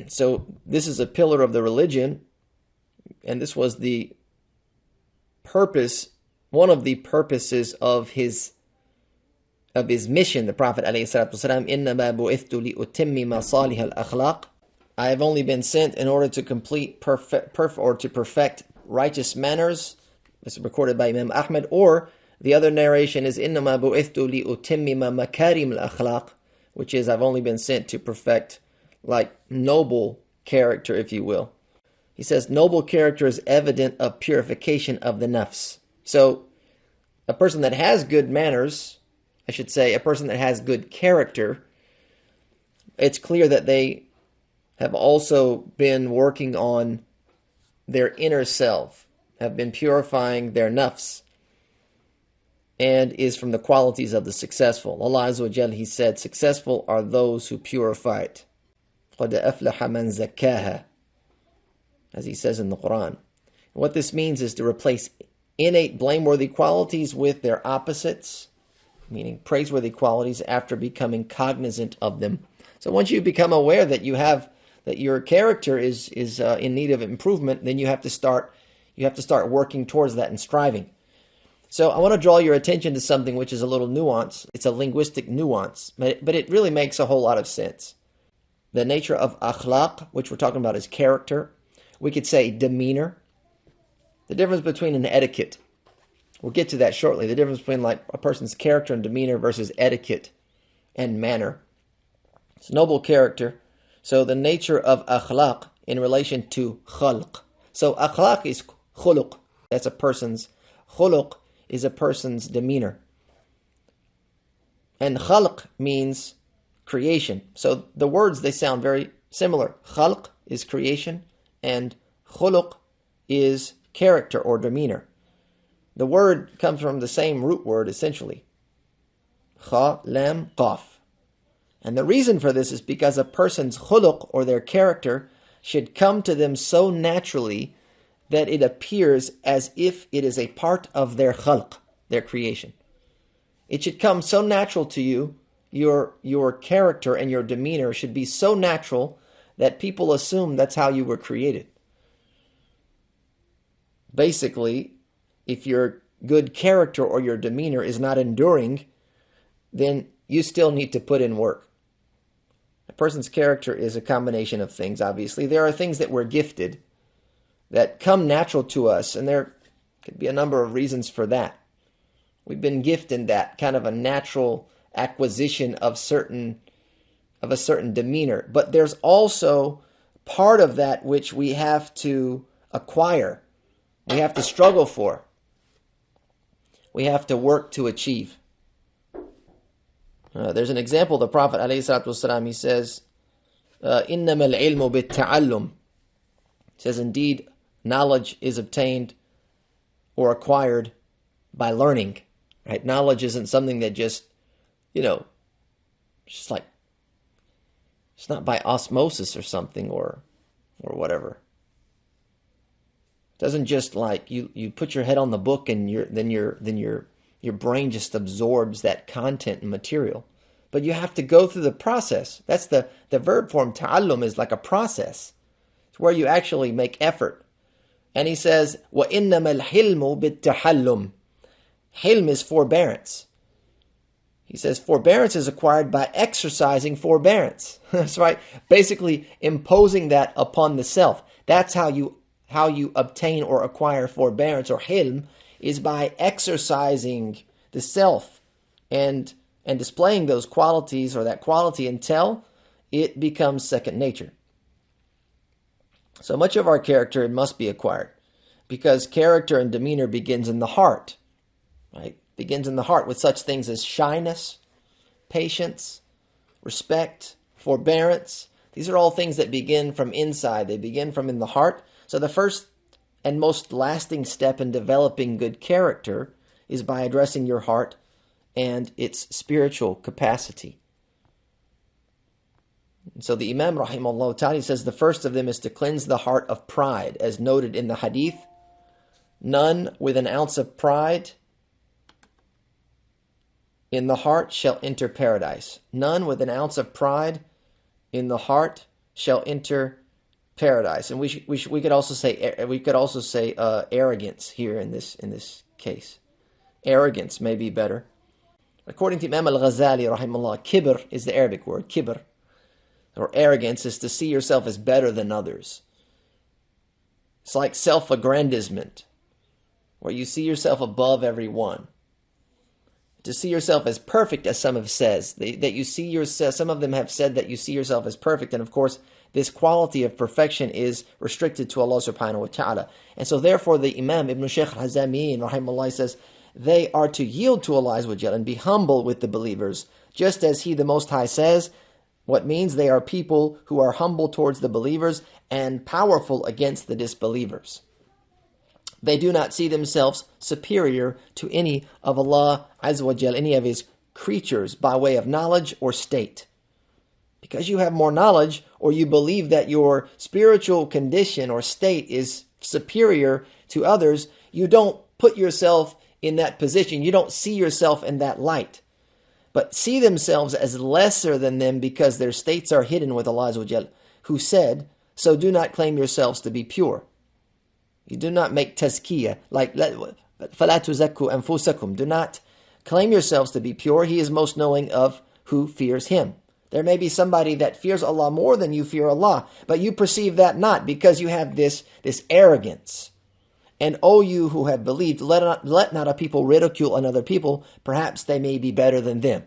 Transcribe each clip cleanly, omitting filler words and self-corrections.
So this is a pillar of the religion, and this was the purpose, one of the purposes of his mission. The Prophet ﷺ, إِنَّمَا بُعِثْتُ لِأُتِمِّمَ صَالِحَ الْأَخْلَاقِ, I have only been sent in order to complete to perfect righteous manners. This is recorded by Imam Ahmad. Or the other narration is إِنَّمَا بُعِثْتُ لِأُتِمِّمَ مَكَارِمَ الْأَخْلَاقِ, which is I've only been sent to perfect like noble character, if you will. He says noble character is evident of purification of the nafs. So a person that has good manners, I should say, a person that has good character, it's clear that they have also been working on their inner self, have been purifying their nafs, and is from the qualities of the successful. Allah Azza wa Jal, He said, successful are those who purify it. قَدْ أَفْلَحَ مَنْ زَكَّاهَا, as He says in the Quran. What this means is to replace innate blameworthy qualities with their opposites, meaning praiseworthy qualities, after becoming cognizant of them. So once you become aware that your character is in need of improvement, then you have to start working towards that and striving. So I want to draw your attention to something which is a little nuance. It's a linguistic nuance, but it really makes a whole lot of sense. The nature of akhlaq, which we're talking about, is character. We could say demeanor. The difference between an etiquette. We'll get to that shortly. The difference between like a person's character and demeanor versus etiquette and manner. It's noble character. So the nature of akhlaq in relation to khalq. So akhlaq is khuluq. That's a person's. Khuluq is a person's demeanor. And khalq means creation. So the words, they sound very similar. Khalq is creation and khuluq is character or demeanor. The word comes from the same root word, essentially. Kha, lam, qaf. And the reason for this is because a person's khuluq, or their character, should come to them so naturally that it appears as if it is a part of their khalq, their creation. It should come so natural to you, your character and your demeanor should be so natural that people assume that's how you were created. Basically, if your good character or your demeanor is not enduring, then you still need to put in work. A person's character is a combination of things, obviously. There are things that we're gifted, that come natural to us, and there could be a number of reasons for that. We've been gifted that kind of a natural acquisition of a certain demeanor. But there's also part of that which we have to acquire. We have to struggle for. We have to work to achieve. There's an example. The Prophet ﷺ, he says, إِنَّمَا الْعِلْمُ بِالتَّعَلُّمِ. He says, indeed, knowledge is obtained or acquired by learning. Right? Knowledge isn't something that just like, it's not by osmosis or something or whatever. It doesn't just like you put your head on the book and your brain just absorbs that content and material. But you have to go through the process. That's the verb form ta'allum is like a process. It's where you actually make effort. And he says, وَإِنَّمَا الْحِلْمُ بِالتَّحَلُّمِ. Hilm is forbearance. He says forbearance is acquired by exercising forbearance. That's right. Basically imposing that upon the self. That's how you obtain or acquire forbearance or hilm, is by exercising the self and displaying those qualities or that quality until it becomes second nature. So much of our character must be acquired because character and demeanor begins in the heart. Right? Begins in the heart with such things as shyness, patience, respect, forbearance. These are all things that begin from inside. They begin from in the heart. So the first and most lasting step in developing good character is by addressing your heart and its spiritual capacity. And so the Imam rahimahullah ta'ala says the first of them is to cleanse the heart of pride, as noted in the hadith. None with an ounce of pride in the heart shall enter paradise. None with an ounce of pride in the heart shall enter paradise. And we could also say arrogance here in this case. Arrogance may be better. According to Imam al-Ghazali, rahimahullah, kibr is the Arabic word. Kibr, or arrogance, is to see yourself as better than others. It's like self-aggrandizement, where you see yourself above everyone. To see yourself as perfect, as some have said, that you see yourself. Some of them have said that you see yourself as perfect, and of course, this quality of perfection is restricted to Allah subhanahu wa ta'ala. And so therefore the Imam Ibn Shaykh al-Hazami rahimahullah says, they are to yield to Allah Azza wa Jal and be humble with the believers, just as He the Most High says, what means they are people who are humble towards the believers and powerful against the disbelievers. They do not see themselves superior to any of Allah Azza wa Jal, any of His creatures by way of knowledge or state. Because you have more knowledge, or you believe that your spiritual condition or state is superior to others, you don't put yourself in that position. You don't see yourself in that light, but see themselves as lesser than them because their states are hidden with Allah Azza wa Jal, who said, so do not claim yourselves to be pure. You do not make tazkiyah, like فَلَا تُزَكُّوا أَنفُسَكُمْ. Do not claim yourselves to be pure. He is most knowing of who fears Him. There may be somebody that fears Allah more than you fear Allah, but you perceive that not because you have this arrogance. And O you who have believed, let not a people ridicule another people, perhaps they may be better than them.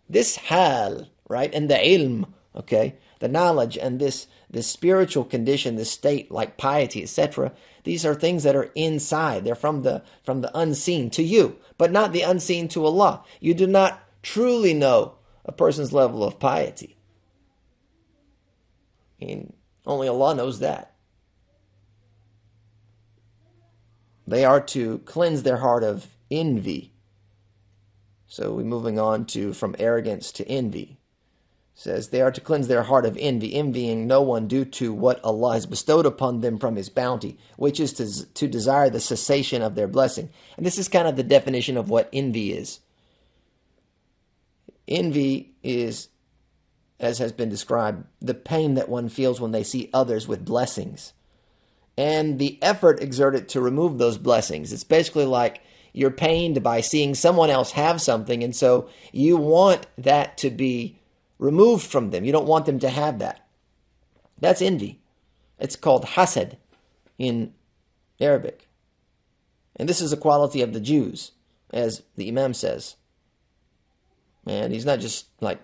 This hal, right, and the ilm, okay, the knowledge and this spiritual condition, this state like piety, etc., these are things that are inside. They're from the unseen to you, but not the unseen to Allah. You do not truly know a person's level of piety. And only Allah knows that. They are to cleanse their heart of envy. So we're moving on from arrogance to envy. It says they are to cleanse their heart of envy, envying no one due to what Allah has bestowed upon them from His bounty, which is to desire the cessation of their blessing. And this is kind of the definition of what envy is. Envy is, as has been described, the pain that one feels when they see others with blessings, and the effort exerted to remove those blessings. It's basically like you're pained by seeing someone else have something, and so you want that to be removed from them. You don't want them to have that. That's envy. It's called hasad in Arabic. And this is a quality of the Jews, as the Imam says. And he's not just like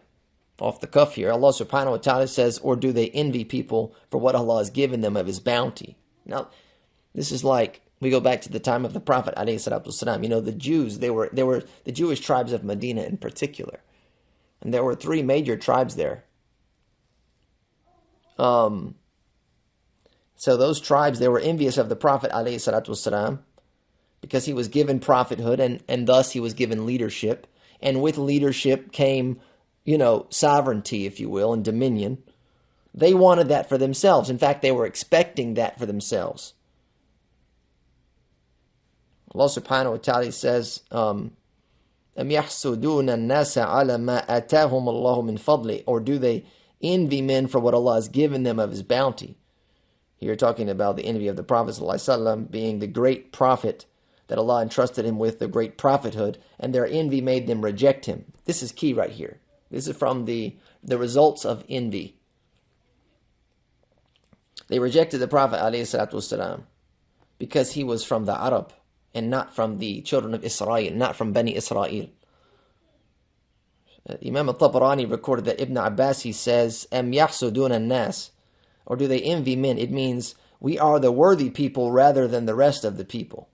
off the cuff here. Allah subhanahu wa ta'ala says, or do they envy people for what Allah has given them of His bounty? Now, this is like, we go back to the time of the Prophet alayhi salatu wasalam. You know, the Jews, they were the Jewish tribes of Medina in particular. And there were 3 major tribes there. So those tribes, they were envious of the Prophet alayhi salatu wasalam because he was given prophethood and thus he was given leadership. And with leadership came, sovereignty, if you will, and dominion. They wanted that for themselves. In fact, they were expecting that for themselves. Allah subhanahu wa ta'ala says, أَمْ يَحْسُدُونَ النَّاسَ عَلَى مَا أَتَاهُمُ اللَّهُ مِنْ فَضْلِهِ. Or do they envy men for what Allah has given them of His bounty? Here talking about the envy of the Prophet ﷺ being the great prophet that Allah entrusted him with, the great prophethood, and their envy made them reject him. This is key right here. This is from the results of envy. They rejected the Prophet ﷺ because he was from the Arab and not from the children of Israel, not from Bani Israel. Imam al-Tabarani recorded that Ibn Abbas, he says, أَمْ يَحْسُدُونَ النَّاسِ. Or do they envy men? It means we are the worthy people rather than the rest of the people.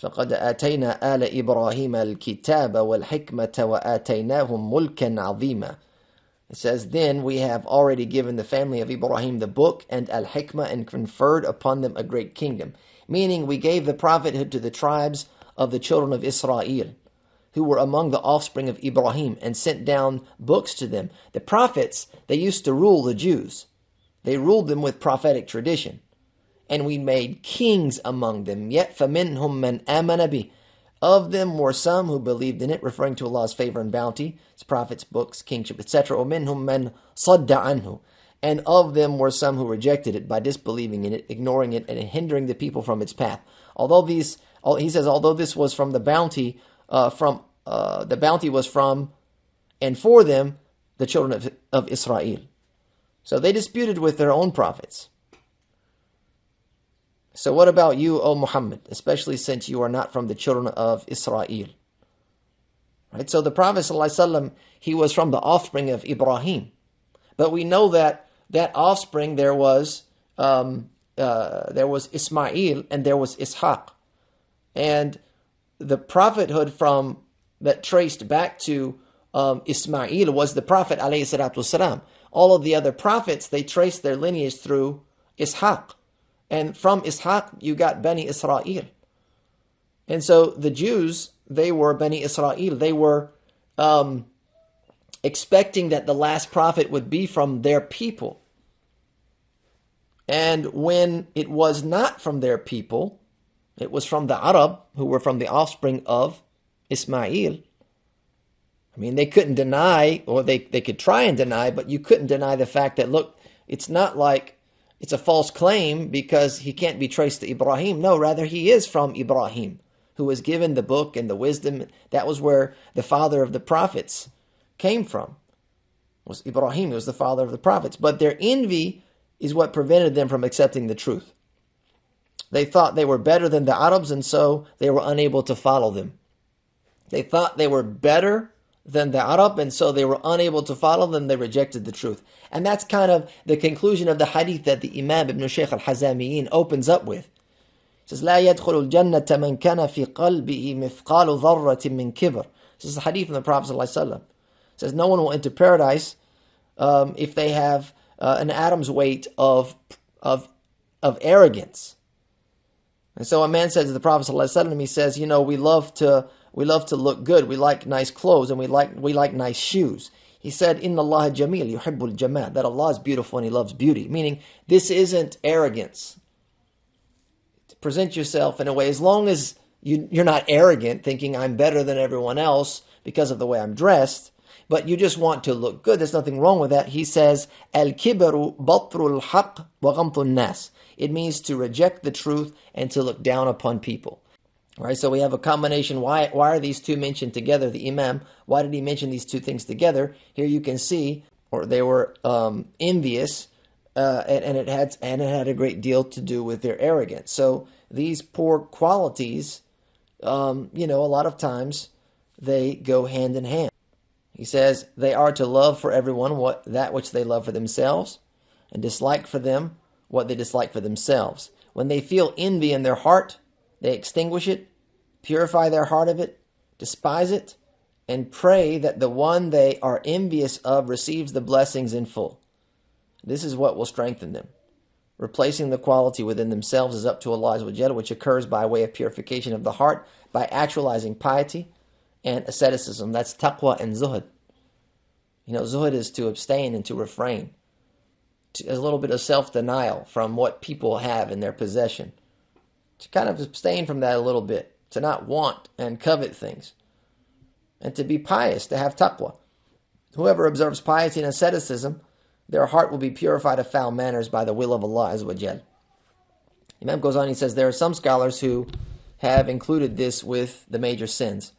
فَقَدْ آتَيْنَا آلَ إِبْرَاهِيمَ الْكِتَابَ وَالْحِكْمَةَ وَآتَيْنَاهُمْ مُلْكًا عَظِيمًا. It says, then we have already given the family of Ibrahim the book and al-hikmah and conferred upon them a great kingdom. Meaning we gave the prophethood to the tribes of the children of Israel, who were among the offspring of Ibrahim, and sent down books to them. The prophets, they used to rule the Jews. They ruled them with prophetic tradition. And we made kings among them. Yet فَمِنْهُمْ مَنْ آمَنَ بِهِ. Of them were some who believed in it, referring to Allah's favor and bounty, His prophets, books, kingship, etc. وَمِنْهُمْ مَنْ صَدَّ عَنْهُ. And of them were some who rejected it by disbelieving in it, ignoring it, and hindering the people from its path. Although these, he says, although this was from the bounty, the bounty was from and for them, the children of Israel. So they disputed with their own prophets. So what about you, O Muhammad, especially since you are not from the children of Israel? Right? So the Prophet ﷺ, he was from the offspring of Ibrahim. But we know that offspring there was Ismail and there was Ishaq. And the prophethood that traced back to Ismail was the Prophet ﷺ. All of the other prophets, they traced their lineage through Ishaq. And from Ishaq, you got Bani Israel. And so the Jews, they were Bani Israel. They were expecting that the last prophet would be from their people. And when it was not from their people, it was from the Arab, who were from the offspring of Ismail. I mean, they couldn't deny, or they could try and deny, but you couldn't deny the fact that, look, it's not like it's a false claim because he can't be traced to Ibrahim. No, rather he is from Ibrahim, who was given the book and the wisdom. That was where the father of the prophets came from. It was Ibrahim, who was the father of the prophets. But their envy is what prevented them from accepting the truth. They thought they were better than the Arabs, and so they were unable to follow them. They thought they were better than the Arab, and so they were unable to follow them. They rejected the truth. And that's kind of the conclusion of the hadith that the Imam Ibn Shaykh al-Hazamiyin opens up with. He says, لا يدخل الجنة من كان في قلبه مثقال ذرة من كبر. This is the hadith from the Prophet ﷺ. It says, no one will enter paradise if they have an atom's weight of arrogance. And so a man says to the Prophet ﷺ, he says, you know, we love to look good. We like nice clothes and we like nice shoes. He said, Inna Allah Jamil, yuhibbul jamal, that Allah is beautiful and He loves beauty. Meaning, this isn't arrogance. To present yourself in a way, as long as you're not arrogant, thinking I'm better than everyone else because of the way I'm dressed, but you just want to look good. There's nothing wrong with that. He says, Al-kibaru batrul haqq wa ghamtun nas. It means to reject the truth and to look down upon people. All right, so we have a combination. Why are these two mentioned together? The Imam, why did he mention these two things together? Here you can see, or they were envious, and it had a great deal to do with their arrogance. So these poor qualities, a lot of times they go hand in hand. He says they are to love for everyone that which they love for themselves, and dislike for them what they dislike for themselves. When they feel envy in their heart, they extinguish it, purify their heart of it, despise it, and pray that the one they are envious of receives the blessings in full. This is what will strengthen them. Replacing the quality within themselves is up to Allah Azza wa Jalla, which occurs by way of purification of the heart, by actualizing piety and asceticism. That's taqwa and zuhud. Zuhud is to abstain and to refrain. A little bit of self-denial from what people have in their possession. To kind of abstain from that a little bit. To not want and covet things. And to be pious, to have taqwa. Whoever observes piety and asceticism, their heart will be purified of foul manners by the will of Allah Azza wa Jal. Imam goes on, he says, there are some scholars who have included this with the major sins,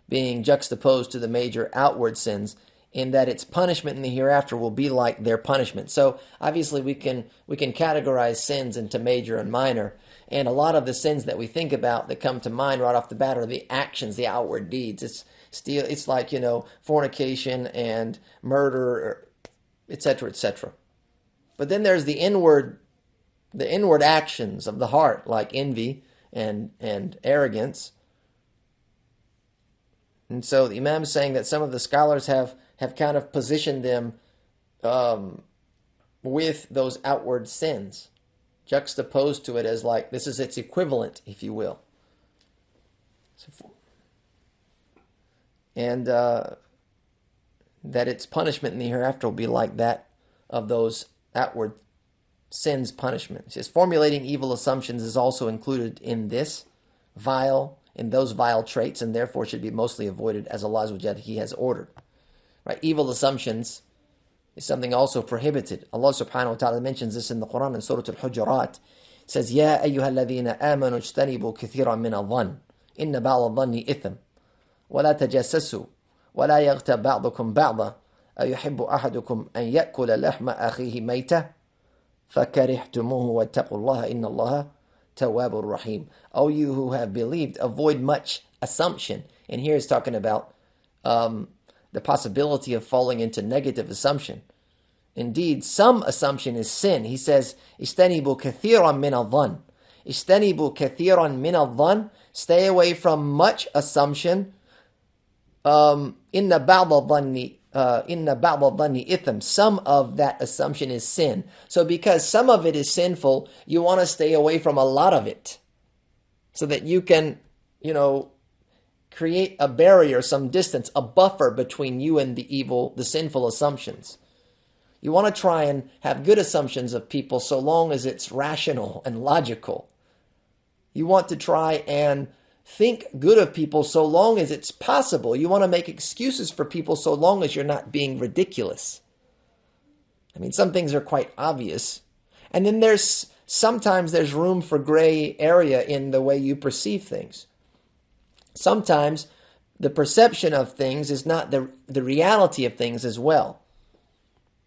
being juxtaposed to the major outward sins, in that its punishment in the hereafter will be like their punishment. So obviously we can categorize sins into major and minor, and a lot of the sins that we think about that come to mind right off the bat are the actions, the outward deeds. It's like fornication and murder, etc., etc. But then there's the inward actions of the heart, like envy and arrogance. And so the Imam is saying that some of the scholars have kind of positioned them with those outward sins, juxtaposed to it as like this is its equivalent, if you will. And that its punishment in the hereafter will be like that of those outward sins' punishment. It says, formulating evil assumptions is also included in this vile in those vile traits, and therefore should be mostly avoided as Allah Azza wa Jalla, He has ordered. Right? Evil assumptions is something also prohibited. Allah subhanahu wa ta'ala mentions this in the Quran in Surah Al-Hujurat. It says, يَا أَيُّهَا الَّذِينَ آمَنُوا اجْتَنِبُوا كَثِيرًا مِنَ الظَّنِّ إِنَّ بَعْضَ الظَّنِّ إِثْمٌ وَلَا تَجَسَّسُوا وَلَا يَغْتَبْ بَعْضُكُمْ بَعْضًا أَيُحِبُّ أَحَدُكُمْ أَنْ يَأْكُلَ لَحْمَ أَخِيهِ مَيْتَةً فَكَرِهْتُمُوهُ وَاتَّقُوا اللَّهَ إِنَّ اللَّهَ تواب رحيم. O you who have believed, avoid much assumption. And here it's talking about the possibility of falling into negative assumption. Indeed, some assumption is sin. He says, اجتنبوا كثيرا من الظن. اجتنبوا كثيرا من الظن. Stay away from much assumption. إن بعض الظن إن بعض الظن إثم. Some of that assumption is sin. So because some of it is sinful, you want to stay away from a lot of it, so that you can, create a barrier, some distance, a buffer between you and the evil, the sinful assumptions. You want to try and have good assumptions of people so long as it's rational and logical. You want to try and think good of people so long as it's possible. You want to make excuses for people so long as you're not being ridiculous. I mean, some things are quite obvious. And then sometimes there's room for gray area in the way you perceive things. Sometimes the perception of things is not the reality of things as well.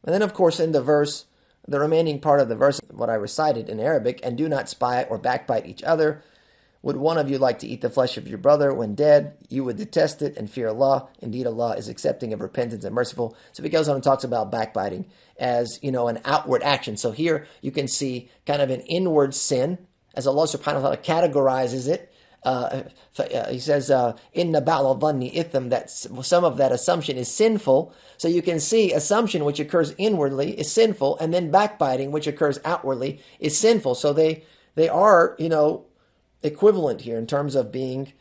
And then, of course, in the verse, the remaining part of the verse, what I recited in Arabic, and do not spy or backbite each other. Would one of you like to eat the flesh of your brother when dead? You would detest it and fear Allah. Indeed, Allah is accepting of repentance and merciful. So he goes on and talks about backbiting as, an outward action. So here you can see kind of an inward sin, as Allah subhanahu wa ta'ala categorizes it. He says, "Inna ba'la dhanni itham," that some of that assumption is sinful. So you can see assumption which occurs inwardly is sinful, and then backbiting which occurs outwardly is sinful. So they are, equivalent here in terms of being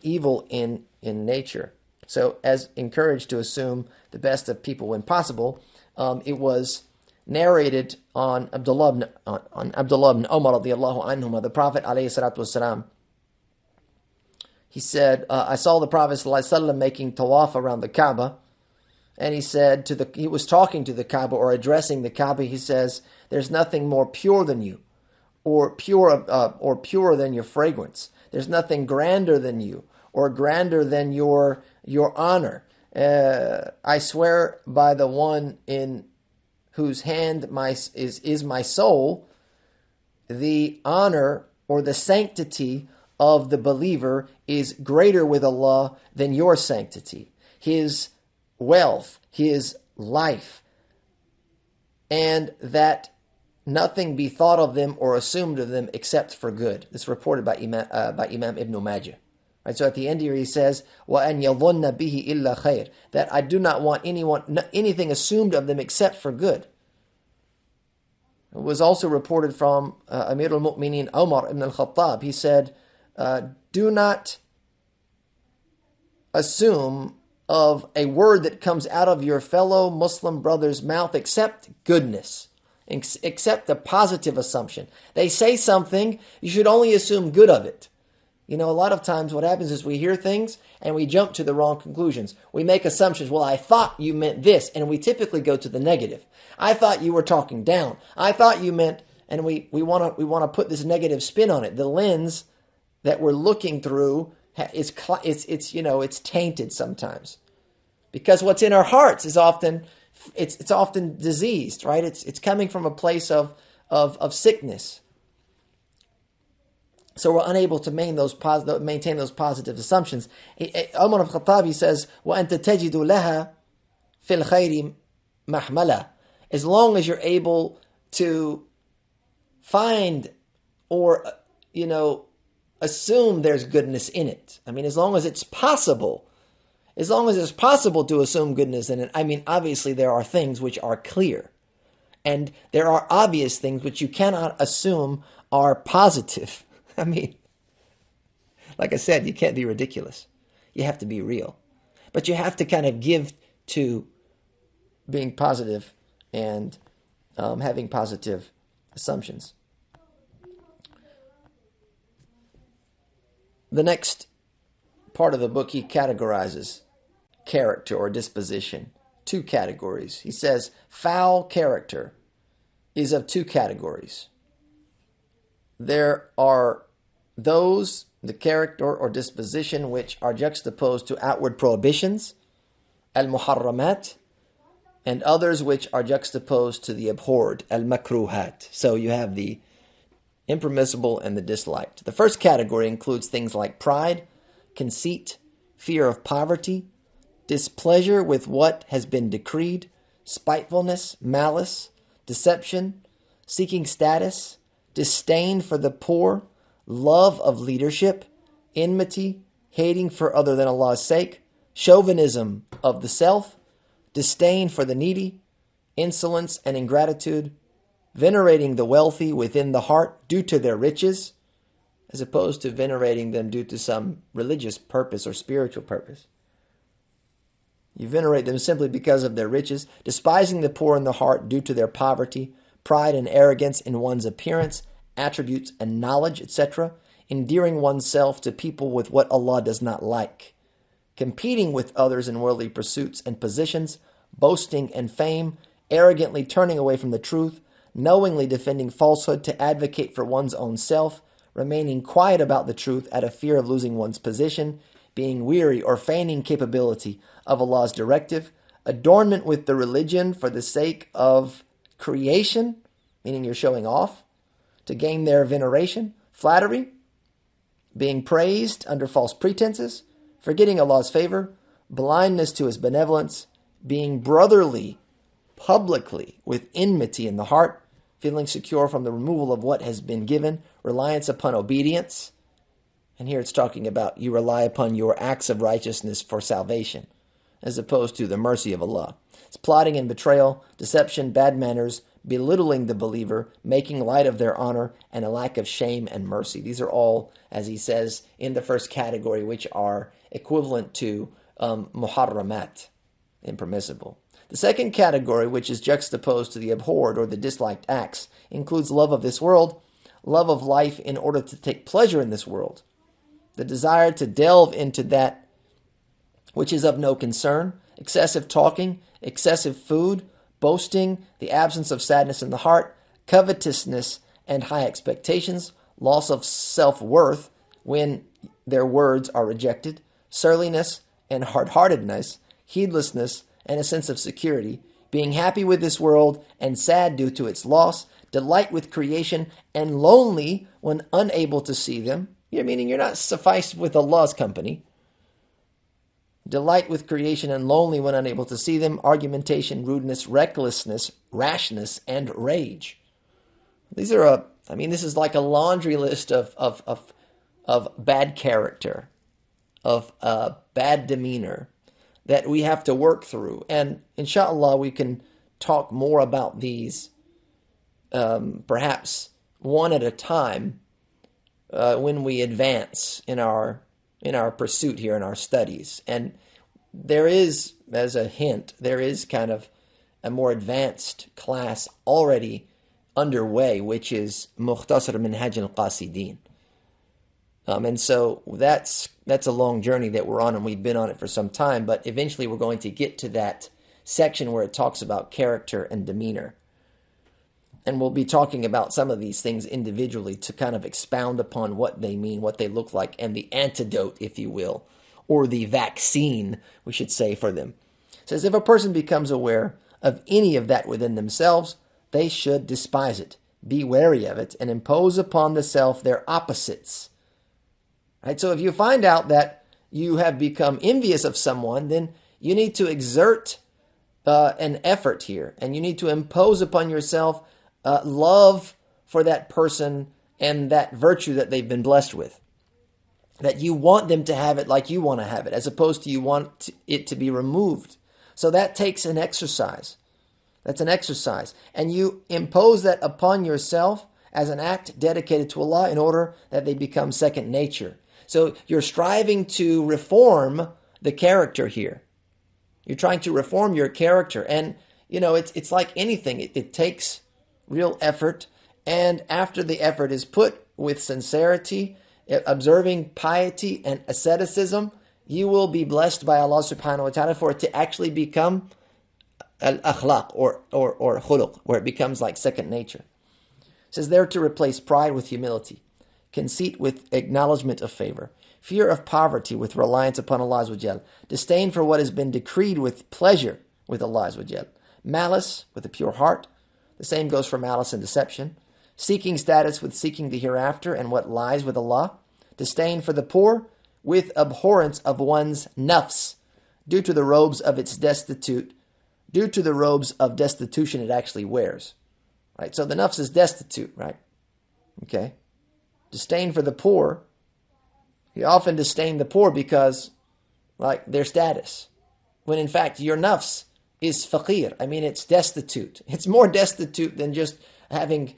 evil in nature. So as encouraged to assume the best of people when possible, it was narrated on Abdullah ibn Umar radiallahu anhuma, the Prophet alayhi salatu wasalam. He said, I saw the Prophet ﷺ making tawaf around the Kaaba, and he said he was talking to the Kaaba or addressing the Kaaba. He says, "There's nothing more pure than you, or purer than your fragrance. There's nothing grander than you, or grander than your honor. I swear by the one in whose hand is my soul, the honor or the sanctity of the believer is greater with Allah than your sanctity. His wealth, his life, and that nothing be thought of them or assumed of them except for good." This is reported by Imam Ibn Majah. Right, so at the end here he says, وَأَنْ يَظُنَّ بِهِ إِلَّا خَيْرٍ, that I do not want anything assumed of them except for good. It was also reported from Amir al-Mu'minin Umar ibn al-Khattab. He said, do not assume of a word that comes out of your fellow Muslim brother's mouth except goodness, except a positive assumption. They say something, you should only assume good of it. A lot of times what happens is we hear things and we jump to the wrong conclusions. We make assumptions. Well, I thought you meant this, and we typically go to the negative. I thought you were talking down. I thought you meant, and we want to put this negative spin on it. The lens that we're looking through it's tainted sometimes, because what's in our hearts is often diseased, right? It's coming from a place of sickness. So we're unable to maintain those positive assumptions. Umar al-Khattab, he says, وَأَنْتَ تَجِدُ لَهَا فِي الْخَيْرِ مَحْمَلًا. As long as you're able to find or, assume there's goodness in it. I mean, as long as it's possible to assume goodness in it. I mean, obviously there are things which are clear, and there are obvious things which you cannot assume are positive. I mean, like I said, you can't be ridiculous. You have to be real. But you have to kind of give to being positive and having positive assumptions. The next part of the book, he categorizes character or disposition. Two categories. He says foul character is of two categories. There are those, the character or disposition, which are juxtaposed to outward prohibitions, al-muharramat, and others which are juxtaposed to the abhorred, al-makruhat. So you have the impermissible and the disliked. The first category includes things like pride, conceit, fear of poverty, displeasure with what has been decreed, spitefulness, malice, deception, seeking status, disdain for the poor, love of leadership, enmity, hating for other than Allah's sake, chauvinism of the self, disdain for the needy, insolence and ingratitude, venerating the wealthy within the heart due to their riches, as opposed to venerating them due to some religious purpose or spiritual purpose. You venerate them simply because of their riches, despising the poor in the heart due to their poverty, pride and arrogance in one's appearance, attributes and knowledge, etc., endearing oneself to people with what Allah does not like, competing with others in worldly pursuits and positions, boasting and fame, arrogantly turning away from the truth, knowingly defending falsehood to advocate for one's own self, remaining quiet about the truth out of fear of losing one's position, being weary or feigning capability of Allah's directive, adornment with the religion for the sake of creation, meaning you're showing off, to gain their veneration, flattery, being praised under false pretenses, forgetting Allah's favor, blindness to His benevolence, being brotherly publicly with enmity in the heart, feeling secure from the removal of what has been given, reliance upon obedience. And here it's talking about you rely upon your acts of righteousness for salvation, as opposed to the mercy of Allah. It's plotting and betrayal, deception, bad manners, belittling the believer, making light of their honor, and a lack of shame and mercy. These are all, as he says, in the first category, which are equivalent to muharramat, impermissible. The second category, which is juxtaposed to the abhorred or the disliked acts, includes love of this world, love of life in order to take pleasure in this world, the desire to delve into that which is of no concern, excessive talking, excessive food, boasting, the absence of sadness in the heart, covetousness and high expectations, loss of self-worth when their words are rejected, surliness and hard-heartedness, heedlessness and a sense of security, being happy with this world and sad due to its loss, delight with creation and lonely when unable to see them, meaning you're not sufficed with Allah's company. Delight with creation and lonely when unable to see them, argumentation, rudeness, recklessness, rashness, and rage. These are this is like a laundry list of bad character, of bad demeanor that we have to work through. And inshallah, we can talk more about these perhaps one at a time when we advance in our pursuit here in our studies. And there is, as a hint, there is kind of a more advanced class already underway, which is Mukhtasar Minhaj al-Qasidin. And so that's a long journey that we're on, and we've been on it for some time, but eventually we're going to get to that section where it talks about character and demeanor. And we'll be talking about some of these things individually to kind of expound upon what they mean, what they look like, and the antidote, if you will, or the vaccine, we should say, for them. It says, if a person becomes aware of any of that within themselves, they should despise it, be wary of it, and impose upon the self their opposites. Right? So if you find out that you have become envious of someone, then you need to exert an effort here, and you need to impose upon yourself love for that person and that virtue that they've been blessed with. That you want them to have it like you want to have it, as opposed to you want it to be removed. So that takes an exercise. That's an exercise. And you impose that upon yourself as an act dedicated to Allah in order that they become second nature. So you're striving to reform the character here. You're trying to reform your character. And, it's like anything. It takes real effort. And after the effort is put with sincerity, observing piety and asceticism, you will be blessed by Allah subhanahu wa ta'ala for it to actually become al-akhlaq or khuluq, where it becomes like second nature. It says there to replace pride with humility, conceit with acknowledgement of favor, fear of poverty with reliance upon Allah Azza wa Jal, disdain for what has been decreed with pleasure with Allah Azza wa Jal, malice with a pure heart, the same goes for malice and deception, seeking status with seeking the hereafter and what lies with Allah, disdain for the poor with abhorrence of one's nafs, due to the robes of destitution it actually wears. Right? So the nafs is destitute, right? Okay. Disdain for the poor. You often disdain the poor because, like, their status. When in fact your nafs is faqir. I mean, it's destitute. It's more destitute than just having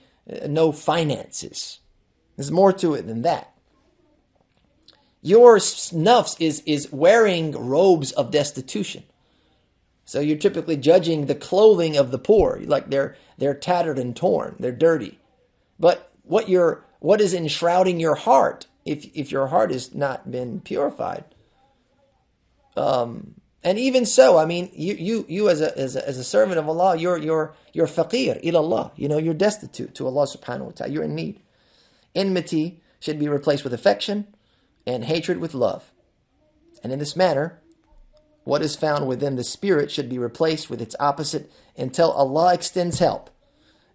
no finances. There's more to it than that. Your nafs is wearing robes of destitution. So you're typically judging the clothing of the poor, like they're tattered and torn, they're dirty. But what is enshrouding your heart, if your heart has not been purified, and even so, I mean, you as a servant of Allah, you're faqir ilallah. You're destitute to Allah subhanahu wa ta'ala. You're in need. Enmity should be replaced with affection, and hatred with love. And in this manner, what is found within the spirit should be replaced with its opposite until Allah extends help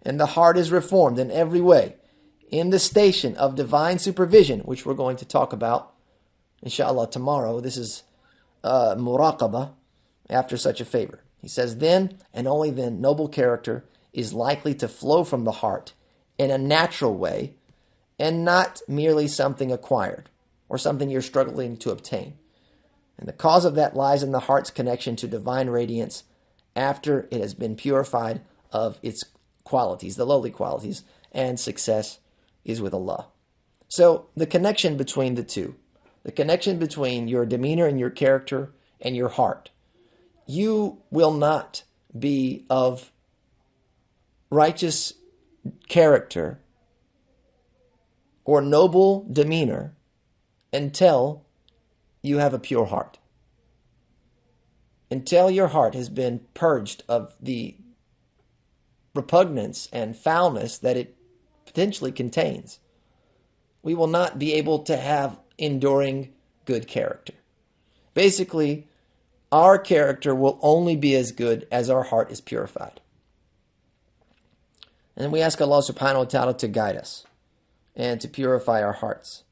and the heart is reformed in every way in the station of divine supervision, which we're going to talk about inshallah tomorrow. This is muraqabah after such a favor. He says, then and only then noble character is likely to flow from the heart in a natural way and not merely something acquired or something you're struggling to obtain. And the cause of that lies in the heart's connection to divine radiance after it has been purified of its qualities, the lowly qualities, and success is with Allah. So the connection between the two, the connection between your demeanor and your character and your heart, you will not be of righteous character or noble demeanor until you have a pure heart. Until your heart has been purged of the repugnance and foulness that it potentially contains, we will not be able to have enduring good character. Basically, our character will only be as good as our heart is purified. And we ask Allah subhanahu wa ta'ala to guide us and to purify our hearts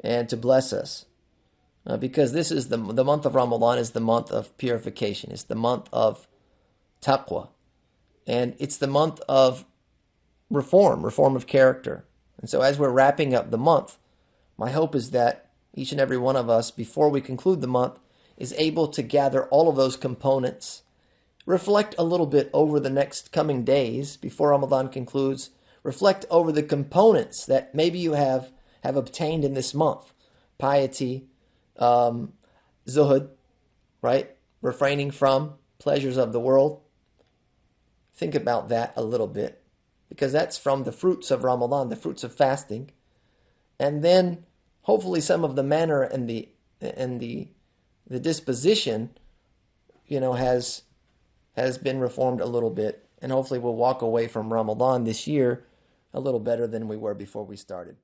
and to bless us. Because this is the month of Ramadan is the month of purification. It's the month of taqwa. And it's the month of reform of character. And so as we're wrapping up the month, my hope is that each and every one of us, before we conclude the month, is able to gather all of those components, reflect a little bit over the next coming days before Ramadan concludes, reflect over the components that maybe you have obtained in this month. Piety, zuhud, right? Refraining from pleasures of the world. Think about that a little bit, because that's from the fruits of Ramadan, the fruits of fasting. And then hopefully some of the manner and the disposition, has been reformed a little bit. And hopefully we'll walk away from Ramadan this year a little better than we were before we started.